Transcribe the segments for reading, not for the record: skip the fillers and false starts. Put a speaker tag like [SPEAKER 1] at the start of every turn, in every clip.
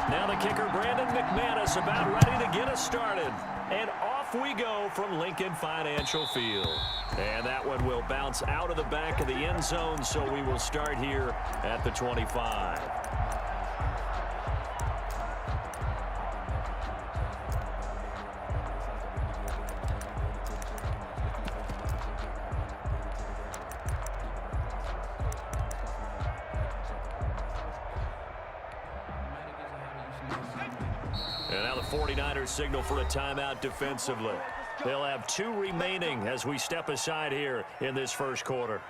[SPEAKER 1] Now the kicker, Brandon McManus, about ready to get us started. And off we go from Lincoln Financial Field. And that one will bounce out of the back of the end zone, so we will start here at the 25. And now the 49ers signal for a timeout defensively. They'll have 2 remaining as we step aside here in this first quarter.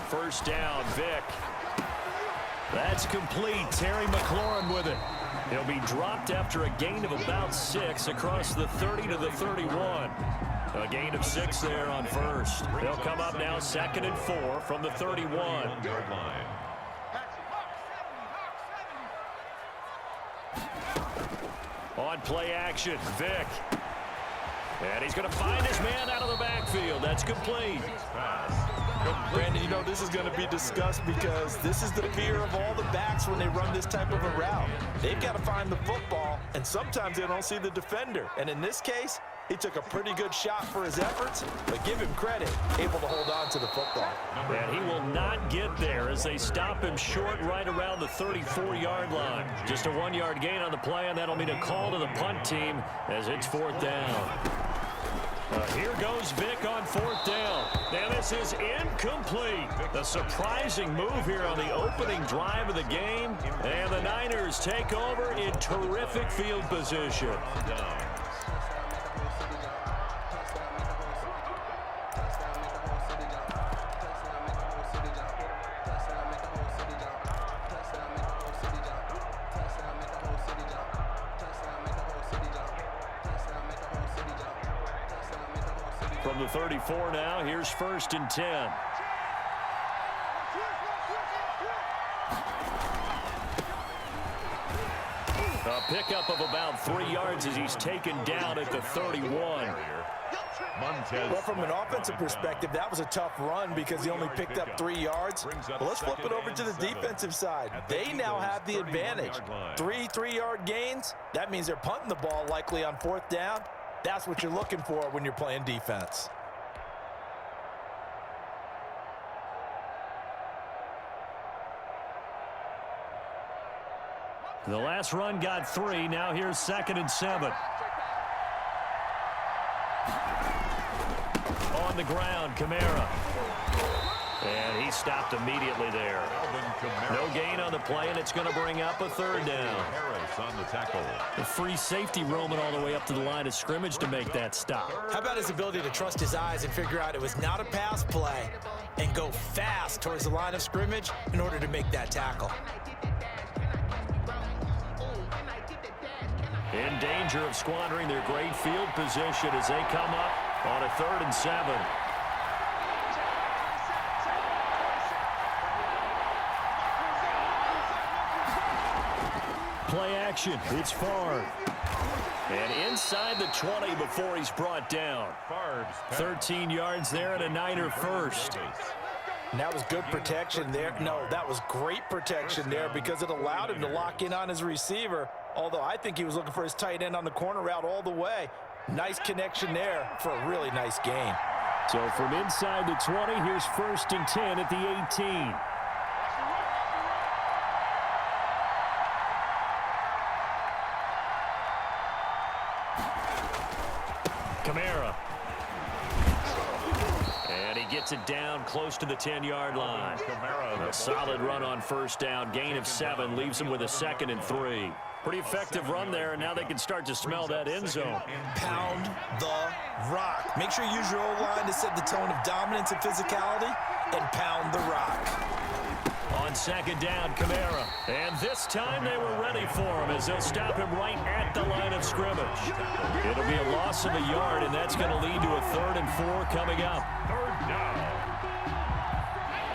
[SPEAKER 1] First down, Vic. That's complete. Terry McLaurin with it. He'll be dropped after a gain of about 6 across the 30 to the 31. A gain of 6 there on first. They'll come up now 2nd and 4 from the 31-yard line. On play action, Vic. And he's going to find his man out of the backfield. That's complete.
[SPEAKER 2] Brandon, you know, this is going to be discussed because this is the fear of all the backs when they run this type of a route. They've got to find the football, and sometimes they don't see the defender. And in this case, he took a pretty good shot for his efforts, but give him credit, able to hold on to the football.
[SPEAKER 1] And he will not get there as they stop him short right around the 34-yard line. Just a 1-yard gain on the play, and that'll mean a call to the punt team as it's 4th down. Here goes Vic on 4th down. Now this is incomplete. The surprising move here on the opening drive of the game. And the Niners take over in terrific field position. From the 34 now, here's 1st and 10. A pickup of about 3 yards as he's taken down at the 31.
[SPEAKER 2] Well, from an offensive perspective, that was a tough run because he only picked up 3 yards. Well, let's flip it over to the defensive side. They now have the advantage. 3 3-yard gains. That means they're punting the ball likely on 4th down. That's what you're looking for when you're playing defense.
[SPEAKER 1] The last run got 3. Now here's 2nd and 7. On the ground, Kamara. And he stopped immediately there. No gain on the play, and it's going to bring up a 3rd down. On the tackle. The free safety roaming all the way up to the line of scrimmage to make that stop.
[SPEAKER 2] How about his ability to trust his eyes and figure out it was not a pass play and go fast towards the line of scrimmage in order to make that tackle.
[SPEAKER 1] In danger of squandering their great field position as they come up on a 3rd and 7. Play action. It's Favre. And inside the 20 before he's brought down. 13 yards there and a Niner first.
[SPEAKER 2] And that was good protection there. No, that was great protection there because it allowed him to lock in on his receiver. Although I think he was looking for his tight end on the corner route all the way. Nice connection there for a really nice gain.
[SPEAKER 1] So from inside the 20, here's 1st and 10 at the 18. Kamara. And he gets it down close to the 10-yard line. A solid run on 1st down. Gain of 7 leaves him with a 2nd and 3. Pretty effective run there, and now they can start to smell that end zone.
[SPEAKER 2] Pound the rock. Make sure you use your O-line to set the tone of dominance and physicality, and pound the rock.
[SPEAKER 1] On 2nd down, Kamara. And this time they were ready for him as they'll stop him right at the line of scrimmage. It'll be a loss of a yard, and that's going to lead to a 3rd and 4 coming up. 3rd down.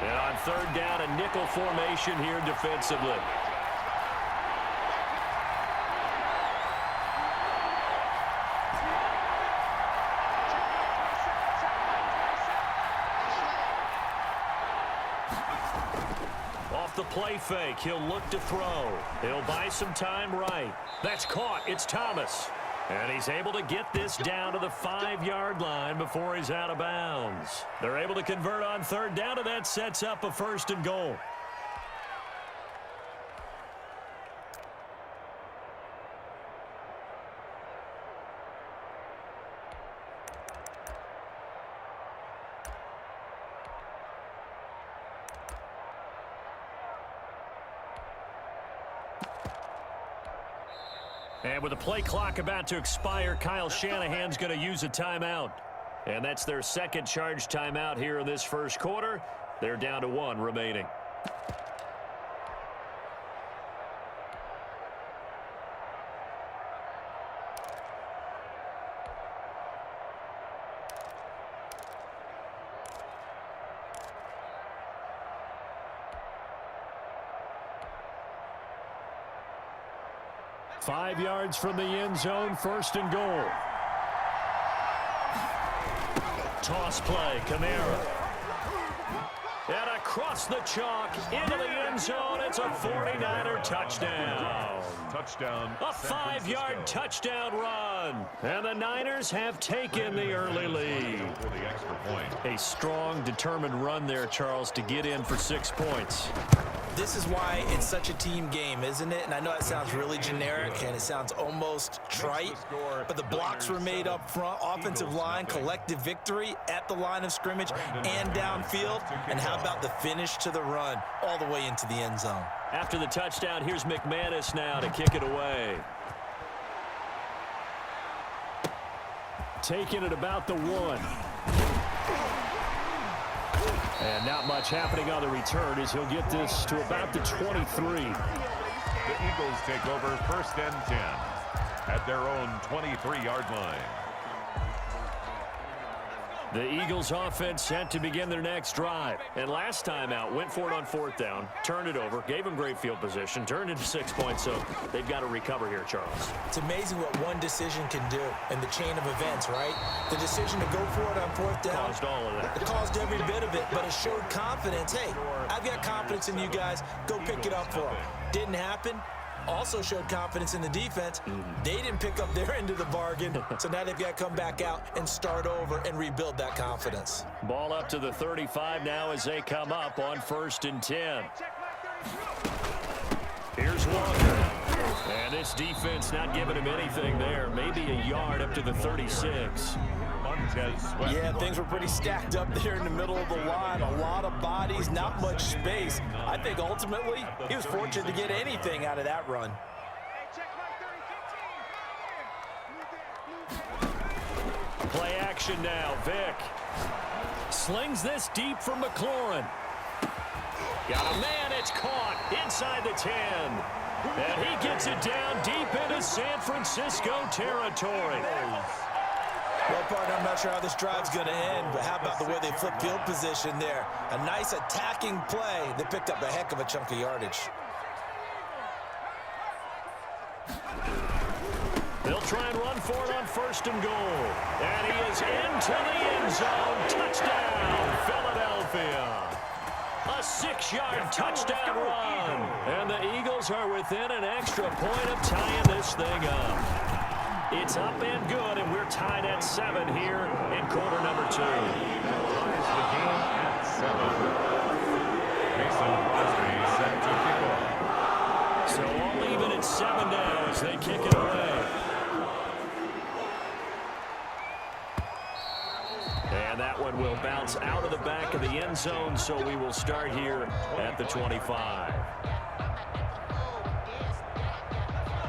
[SPEAKER 1] And on third down, a nickel formation here defensively. Off the play fake, he'll look to throw. He'll buy some time right. That's caught. It's Thomas. And he's able to get this down to the 5-yard line before he's out of bounds. They're able to convert on third down, and that sets up a 1st and goal. And with the play clock about to expire, Kyle Shanahan's going to use a timeout. And that's their second charge timeout here in this first quarter. They're down to 1 remaining. Five yards from the end zone, 1st and goal. Toss play, Kamara. And across the chalk, into the end zone, it's a 49er touchdown.
[SPEAKER 3] Touchdown.
[SPEAKER 1] A 5-yard touchdown run. And the Niners have taken the early lead.
[SPEAKER 3] For the extra point.
[SPEAKER 1] A strong, determined run there, Charles, to get in for 6 points.
[SPEAKER 2] This is why it's such a team game, isn't it? And I know that sounds really generic and it sounds almost trite, but the blocks were made up front, offensive line, collective victory at the line of scrimmage and downfield. And how about the finish to the run all the way into the end zone?
[SPEAKER 1] After the touchdown, here's McManus now to kick it away. Taking it about the 1. And not much happening on the return as he'll get this to about the 23.
[SPEAKER 3] The Eagles take over 1st and 10 at their own 23-yard line.
[SPEAKER 1] The Eagles offense set to begin their next drive. And last time out, went for it on 4th down, turned it over, gave them great field position, turned into 6 points, so they've got to recover here, Charles.
[SPEAKER 2] It's amazing what one decision can do in the chain of events, right? The decision to go for it on 4th down.
[SPEAKER 1] Caused all of that.
[SPEAKER 2] It caused every bit of it, but it showed confidence. Hey, I've got confidence in you guys. Go pick it up for them. Didn't happen. Also showed confidence in the defense. They didn't pick up their end of the bargain, so now they've got to come back out and start over and rebuild that confidence.
[SPEAKER 1] Ball up to the 35 now as they come up on 1st and 10. Here's Walker. And this defense not giving him anything there. Maybe a yard up to the 36.
[SPEAKER 2] Yeah, things were pretty stacked up there in the middle of the line. A lot of bodies, not much space. I think ultimately he was fortunate to get anything out of that run.
[SPEAKER 1] Play action now. Vick slings this deep for McLaurin. Got a man. It's caught inside the 10. And he gets it down deep into San Francisco territory.
[SPEAKER 2] Well, partner, I'm not sure how this drive's going to end, but how about the way they flip field position there? A nice attacking play that picked up a heck of a chunk of yardage.
[SPEAKER 1] They'll try and run for it on 1st and goal. And he is into the end zone. Touchdown, Philadelphia. A 6-yard touchdown run. And the Eagles are within an extra point of tying this thing up. It's up and good, and we're tied at 7 here in quarter number 2.
[SPEAKER 3] Ties the game at 7. Mason Crosby set to kick off.
[SPEAKER 1] So all even at 7 now as they kick it away. And that one will bounce out of the back of the end zone, so we will start here at the 25.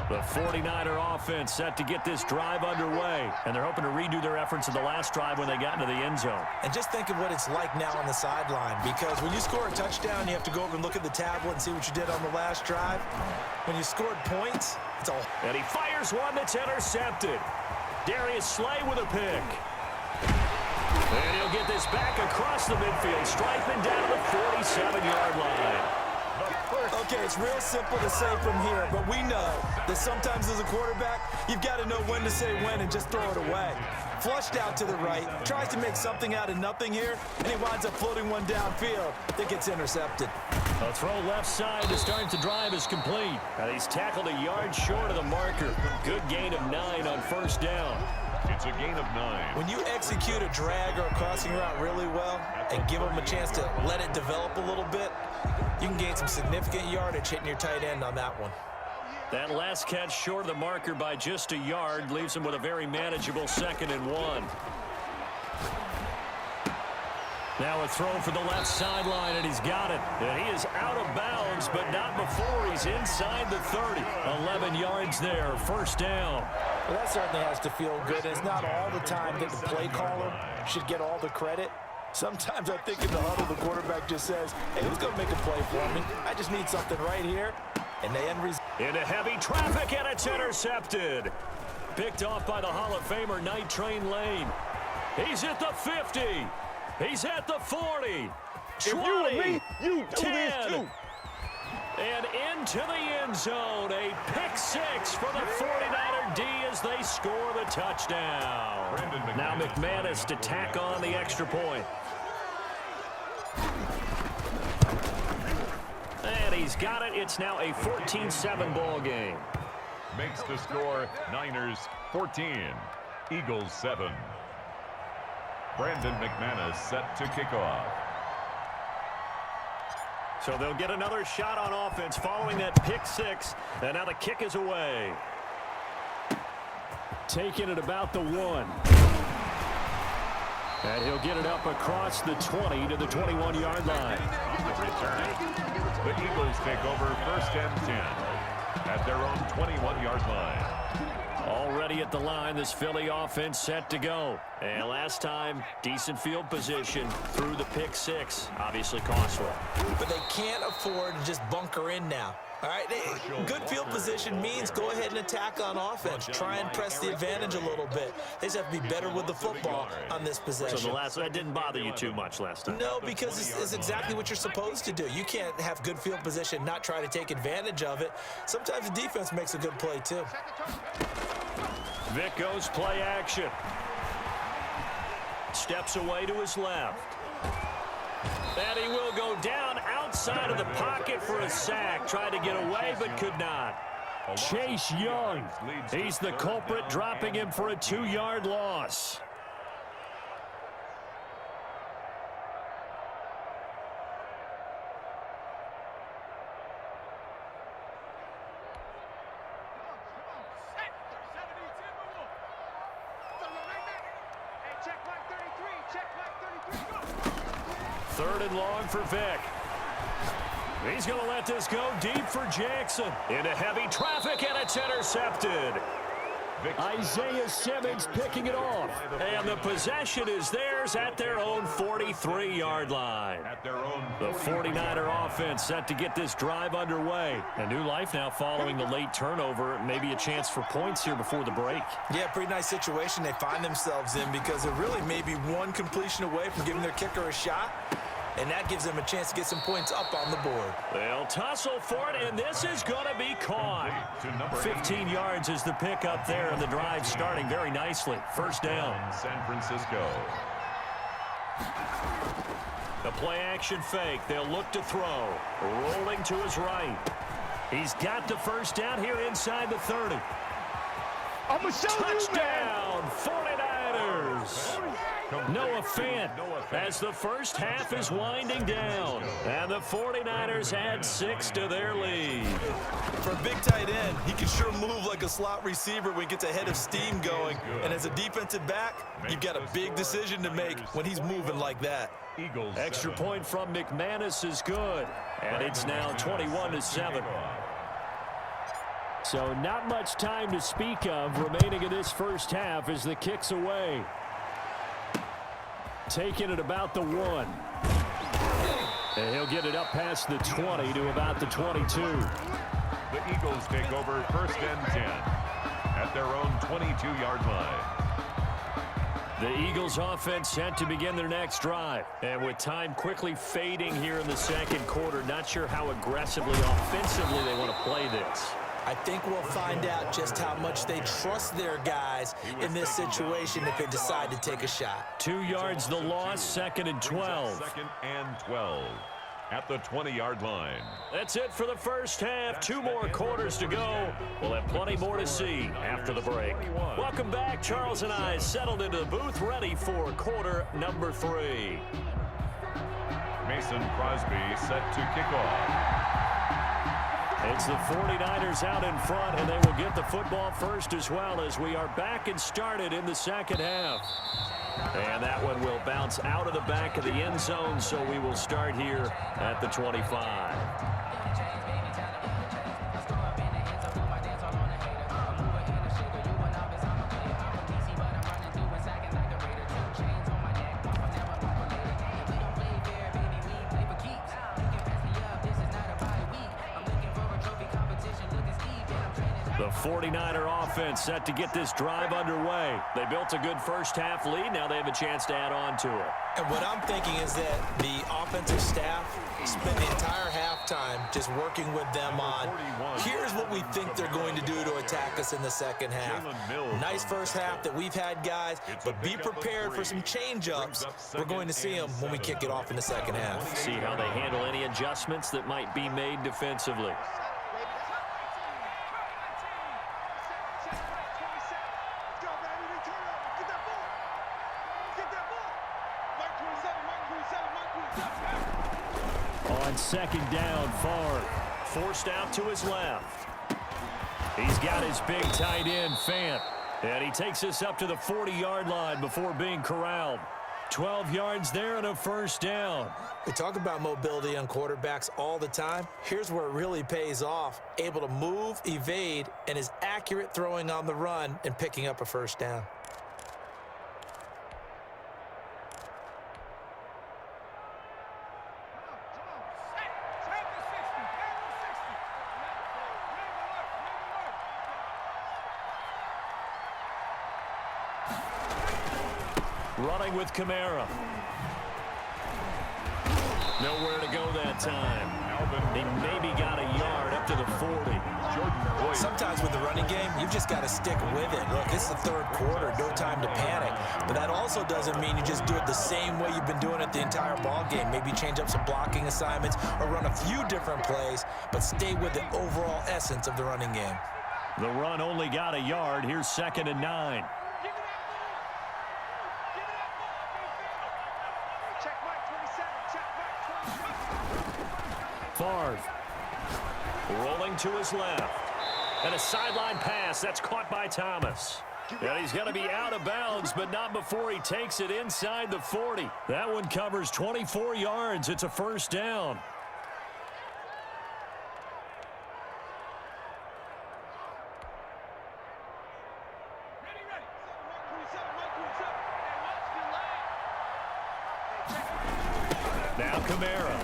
[SPEAKER 1] The 49er offense set to get this drive underway, and they're hoping to redo their efforts of the last drive when they got into the end zone.
[SPEAKER 2] And just think of what it's like now on the sideline, because when you score a touchdown, you have to go over and look at the tablet and see what you did on the last drive. When you scored points, it's all.
[SPEAKER 1] And he fires one that's intercepted. Darius Slay with a pick. And he'll get this back across the midfield stripe and down to the 47-yard line.
[SPEAKER 2] Okay, it's real simple to say from here, but we know that sometimes as a quarterback, you've got to know when to say when and just throw it away. Flushed out to the right, tries to make something out of nothing here, and he winds up floating one downfield that gets intercepted.
[SPEAKER 1] A throw left side to start the drive is complete. And he's tackled a yard short of the marker. Good gain of 9 on first down.
[SPEAKER 3] It's a gain of 9.
[SPEAKER 2] When you execute a drag or a crossing route really well and give them a chance to let it develop a little bit, you can gain some significant yardage hitting your tight end on that one.
[SPEAKER 1] That last catch short of the marker by just a yard leaves him with a very manageable 2nd and 1. Now a throw for the left sideline, and he's got it. And he is out of bounds, but not before he's inside the 30. 11 yards there, first down.
[SPEAKER 2] Well, that certainly has to feel good. It's not all the time that the play caller should get all the credit. Sometimes I think in the huddle, the quarterback just says, hey, who's going to make a play for me? I just need something right here. And the end result.
[SPEAKER 1] Into heavy traffic, and it's intercepted. Picked off by the Hall of Famer, Night Train Lane. He's at the 50. He's at the 40. 20.
[SPEAKER 4] If you were me, you do
[SPEAKER 1] 10.
[SPEAKER 4] this too.
[SPEAKER 1] And into the end zone. A pick 6 for the 49er D as they score the touchdown. Now McManus to tack on the extra point. And he's got it. It's now a 14-7 ball game.
[SPEAKER 3] Makes the score Niners 14, Eagles 7. Brandon McManus set to kick off.
[SPEAKER 1] So they'll get another shot on offense following that pick 6. And now the kick is away. Taking it about the 1. And he'll get it up across the 20 to the 21-yard line.
[SPEAKER 3] On the return, the Eagles take over 1st and 10 at their own 21-yard line.
[SPEAKER 1] Already at the line, this Philly offense set to go. And last time, decent field position through the pick 6. Obviously costly.
[SPEAKER 2] But they can't afford to just bunker in now. All right, good field position means go ahead and attack on offense. Try and press the advantage a little bit. They just have to be better with the football on this possession.
[SPEAKER 1] So that didn't bother you too much last time?
[SPEAKER 2] No, because it's exactly what you're supposed to do. You can't have good field position, not try to take advantage of it. Sometimes the defense makes a good play, too.
[SPEAKER 1] Vic goes play action. Steps away to his left. And he will go down outside of the pocket for a sack. Tried to get away, but could not. Chase Young, he's the culprit, dropping him for a 2-yard loss. Third and long for Vic. He's going to let this go deep for Jackson. Into heavy traffic, and it's intercepted. Isaiah Simmons picking it off. And the possession is theirs at their own 43-yard line. The 49er offense set to get this drive underway. A new life now following the late turnover. Maybe a chance for points here before the break.
[SPEAKER 2] Yeah, pretty nice situation they find themselves in because they're really maybe one completion away from giving their kicker a shot. And that gives them a chance to get some points up on the board.
[SPEAKER 1] They'll tussle for it, and this is going to be caught. 15 yards is the pickup there, and the drive starting very nicely. First down.
[SPEAKER 3] San Francisco.
[SPEAKER 1] The play action fake. They'll look to throw. Rolling to his right. He's got the first down here inside the 30.
[SPEAKER 4] I'm going to show
[SPEAKER 1] Touchdown, 49ers. Noah Fant as the first half is winding down. And the 49ers add 6 to their lead.
[SPEAKER 2] For a big tight end, he can sure move like a slot receiver when he gets a head of steam going. And as a defensive back, you've got a big decision to make when he's moving like that.
[SPEAKER 1] Extra point from McManus is good. And it's now 21-7. So not much time to speak of remaining in this first half as the kick's away. Taking it about the 1. And he'll get it up past the 20 to about the 22.
[SPEAKER 3] The Eagles take over 1st and 10 at their own 22-yard line.
[SPEAKER 1] The Eagles offense set to begin their next drive. And with time quickly fading here in the second quarter, not sure how aggressively, offensively they want to play this.
[SPEAKER 2] I think we'll find out just how much they trust their guys in this situation if they decide to take a shot.
[SPEAKER 1] 2 yards the loss, 2nd and 12.
[SPEAKER 3] 2nd and 12 at the 20-yard line.
[SPEAKER 1] That's it for the first half. 2 more quarters to go. We'll have plenty more to see after the break. Welcome back. Charles and I settled into the booth, ready for quarter number 3.
[SPEAKER 3] Mason Crosby set to kick off.
[SPEAKER 1] It's the 49ers out in front, and they will get the football first as well as we are back and started in the second half. And that one will bounce out of the back of the end zone, so we will start here at the 25. The 49er offense set to get this drive underway. They built a good first half lead. Now they have a chance to add on to it.
[SPEAKER 2] And what I'm thinking is that the offensive staff spent the entire halftime just working with them on, here's what we think they're going to do to attack us in the second half. Nice first half that we've had, guys, but be prepared for some change-ups. We're going to see them when we kick it off in the second half.
[SPEAKER 1] See how they handle any adjustments that might be made defensively. On second down, Favre forced out to his left. He's got his big tight end, Fant. And he takes us up to the 40-yard line before being corralled. 12 yards there and a first down.
[SPEAKER 2] We talk about mobility on quarterbacks all the time. Here's where it really pays off. Able to move, evade, and is accurate throwing on the run and picking up a first down.
[SPEAKER 1] Running with Kamara. Nowhere to go that time. He maybe got a yard up to the 40.
[SPEAKER 2] Sometimes with the running game, you've just got to stick with it. Look, it's the third quarter, no time to panic. But that also doesn't mean you just do it the same way you've been doing it the entire ball game. Maybe change up some blocking assignments or run a few different plays, but stay with the overall essence of the running game.
[SPEAKER 1] The run only got a yard. Here's 2nd and 9. Favre rolling to his left. And a sideline pass. That's caught by Thomas. And he's going to be out of bounds, but not before he takes it inside the 40. That one covers 24 yards. It's a first down. Now Kamara.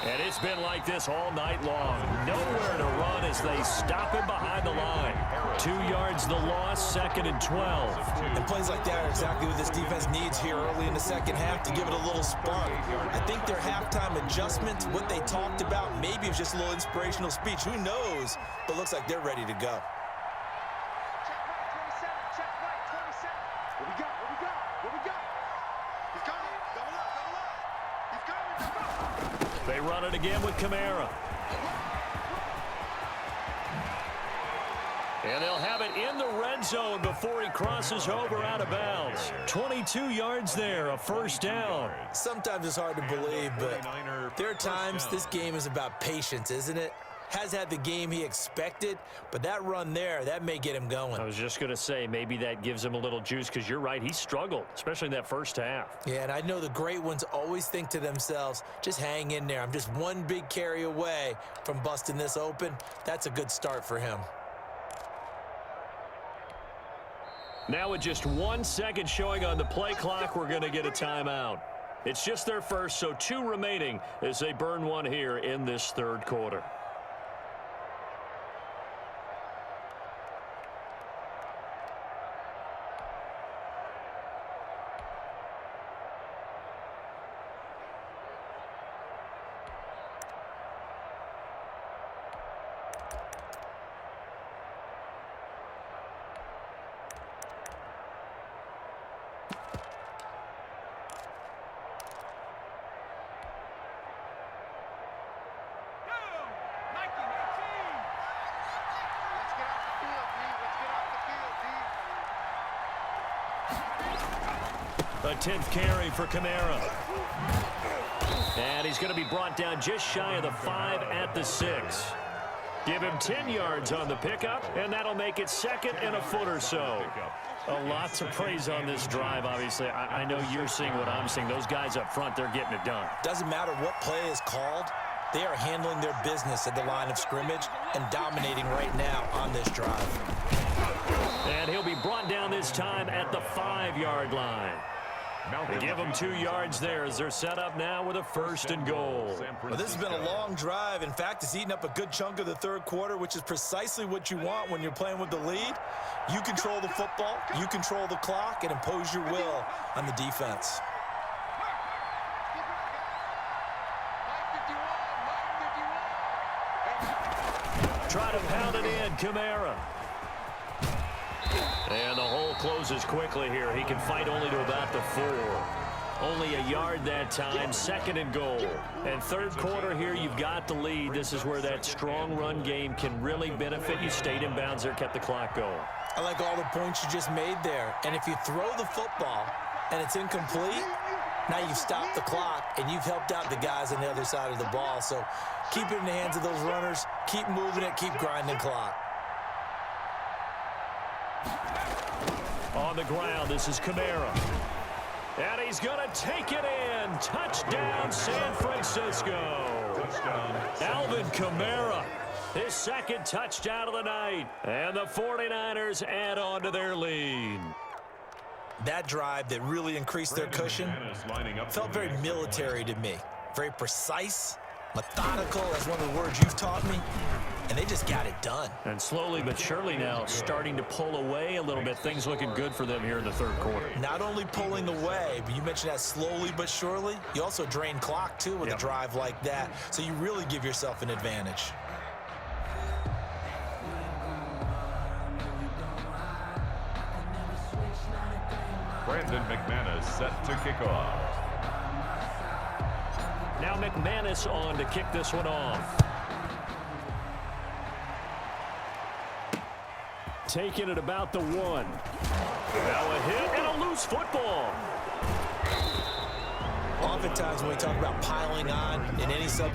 [SPEAKER 1] And it's been like this all night long. Nowhere to run as they stop him behind the line. 2 yards the loss, 2nd and 12.
[SPEAKER 2] And plays like that are exactly what this defense needs here early in the second half to give it a little spark. I think their halftime adjustments, what they talked about, maybe it's just a little inspirational speech. Who knows? But looks like they're ready to go.
[SPEAKER 1] They run it again with Kamara. And they'll have it in the red zone before he crosses over out of bounds. 22 yards there, a first down.
[SPEAKER 2] Sometimes it's hard to believe, but there are times this game is about patience, isn't it? Has had the game he expected, but that run there, that may get him going.
[SPEAKER 1] I was just going to say, maybe that gives him a little juice because you're right, he struggled, especially in that first half.
[SPEAKER 2] Yeah, and I know the great ones always think to themselves, just hang in there. I'm just one big carry away from busting this open. That's a good start for him.
[SPEAKER 1] Now with just 1 second showing on the play clock, we're going to get a timeout. It's just their first, so 2 remaining as they burn one here in this third quarter. A 10th carry for Kamara. And he's going to be brought down just shy of the 5 at the 6. Give him 10 yards on the pickup, and that'll make it 2nd and a foot or so. A lot to praise on this drive, obviously. I know you're seeing what I'm seeing. Those guys up front, they're getting it done.
[SPEAKER 2] Doesn't matter what play is called. They are handling their business at the line of scrimmage and dominating right now on this drive.
[SPEAKER 1] And he'll be brought down this time at the 5-yard line. They give them 2 yards there as they're set up now with a 1st and goal.
[SPEAKER 2] Well, this has been a long drive. In fact, it's eaten up a good chunk of the 3rd quarter, which is precisely what you want when you're playing with the lead. You control the football, you control the clock, and impose your will on the defense.
[SPEAKER 1] Try to pound it in, Kamara. And the hole closes quickly here. He can fight only to about the 4. Only a yard that time, 2nd and goal. And 3rd quarter here, you've got the lead. This is where that strong run game can really benefit you. Stayed in bounds there, kept the clock going.
[SPEAKER 2] I like all the points you just made there. And if you throw the football and it's incomplete, now you've stopped the clock and you've helped out the guys on the other side of the ball. So keep it in the hands of those runners. Keep moving it. Keep grinding clock.
[SPEAKER 1] On the ground, this is Kamara. And he's going to take it in. Touchdown, San Francisco.
[SPEAKER 3] Touchdown.
[SPEAKER 1] Alvin Kamara, his 2nd touchdown of the night. And the 49ers add on to their lead.
[SPEAKER 2] That drive that really increased their cushion felt very military to me. Very precise, methodical. That's one of the words you've taught me. And they just got it done.
[SPEAKER 1] And slowly but surely now starting to pull away a little bit. Things looking good for them here in the 3rd quarter.
[SPEAKER 2] Not only pulling away, but you mentioned that slowly but surely. You also drain clock, too, with a drive like that. So you really give yourself an advantage.
[SPEAKER 3] Brandon McManus set to kick off.
[SPEAKER 1] Now McManus on to kick this one off. Taking it about the 1. Now a hit and a loose football.
[SPEAKER 2] Oftentimes when we talk about piling on in any sub